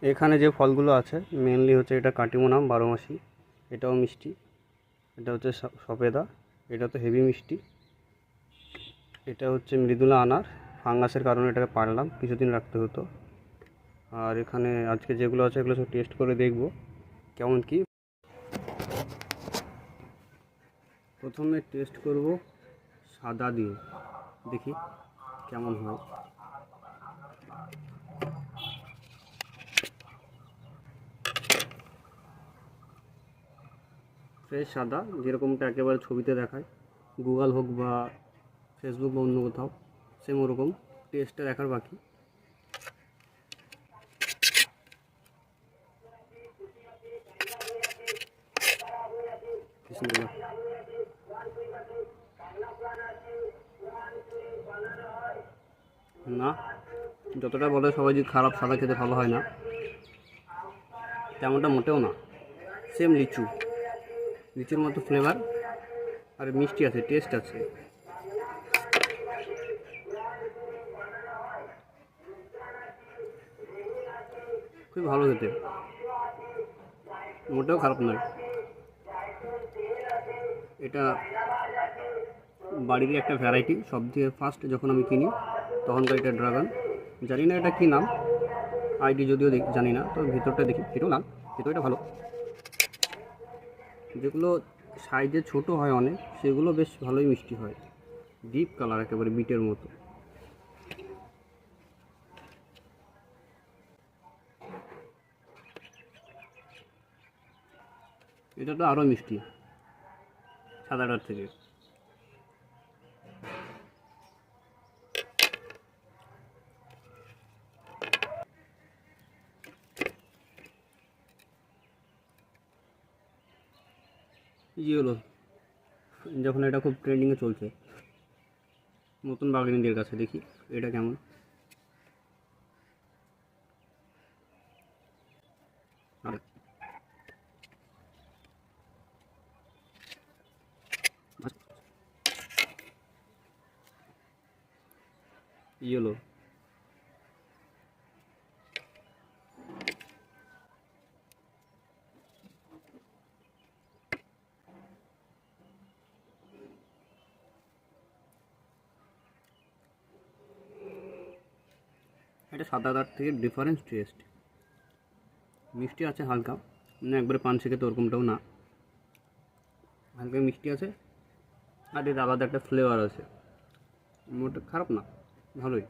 এখানে যে ফলগুলো আছে মেনলি হচ্ছে এটা কাটিমোনাম বারোমাসি, এটাও মিষ্টি। এটা হচ্ছে সফেদা, এটা তো হেভি মিষ্টি। এটা হচ্ছে মৃদুলা আনার, ফাঙ্গাসের কারণে এটাকে পারলাম, কিছুদিন রাখতে হতো। আর এখানে আজকে যেগুলো আছে এগুলো সব টেস্ট করে দেখব কেমন কি। প্রথমে টেস্ট করব সাদা দিয়ে, দেখি কেমন হয়। ফ্রেশ সাদা যেরকমটা একেবারে ছবিতে দেখায়, গুগল হোক বা ফেসবুক বা অন্য কোথাও, সেম ওরকম টেস্টটা দেখার বাকি। না, যতটা বলে সবাই যে খারাপ সাদা খেতে ভালো হয় না, তেমনটা মোটেও না। সেম লিচুর মতো ফ্লেভার, আর মিষ্টি আছে, টেস্ট আছে। খুবই ভালো খেতে, মোটেও খারাপ নয়। এটা বাড়িরই একটা ভ্যারাইটি। সব থেকে ফার্স্ট যখন আমি কিনি তখনকার এটা ড্রাগন, জানি না এটা কী নাম, আইডি যদিও জানি না, তবে ভিতরটা দেখি, এটাও লাল, ভিতরটা ভালো। যেগুলো সাইজে ছোট হয় অনেক, সেগুলো বেশ ভালোই মিষ্টি হয়, ডিপ কালার একেবারে বিটের মতো। এটা তো আরও মিষ্টি সাদাটার থেকে। ই হলো যখন এটা খুব ট্রেন্ডিংয়ে চলছে নতুন বাগানীদের কাছে, দেখি এটা কেমন। ইয়েলো, এটা সাদাটার থেকে ডিফারেন্স টেস্ট। মিষ্টি আছে হালকা, মানে একবারে পান থেকে তো ওরকমটাও না, হালকা মিষ্টি আছে, আর এর আলাদা একটা ফ্লেভার আছে। মোটা খারাপ না, ভালোই।